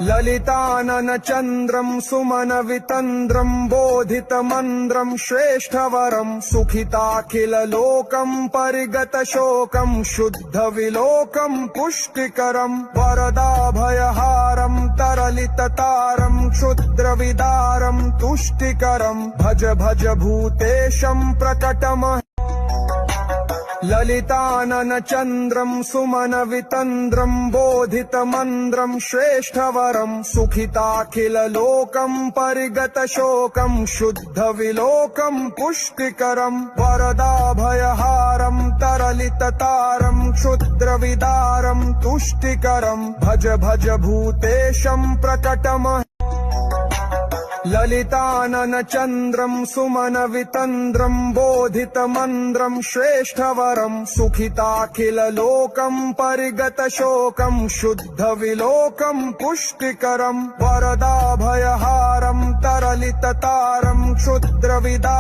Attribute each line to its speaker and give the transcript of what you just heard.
Speaker 1: ललिताननचन्द्रं सुमनवितन्द्रं बोधितमन्द्रं श्रेष्ठवरं सुखिताखिललोकं परिगतशोकं शुद्धविलोकं पुष्टिकरं वरदाभयहारं तरलिततारं क्षुद्रविदारं तुष्टिकरं भज भज भूतेशं प्रकटमः ललिताननचन्द्रं सुमनवितन्द्रं बोधितमन्द्रं श्रेष्ठवरं सुखिताखिललोकं परिगतशोकं शुद्धविलोकं पुष्टिकरं वरदाभयहारं तरलिततारं क्षुद्रविदारं तुष्टिकरं भज भज भूतेशं प्रकटमः ललिताननचन्द्रं सुमनवितन्द्रं बोधितमन्द्रं श्रेष्ठवरं सुखिताखिललोकं परिगतशोकं शुद्धविलोकं पुष्टिकरं वरदाभयहारं तरलिततारं क्षुद्रविदा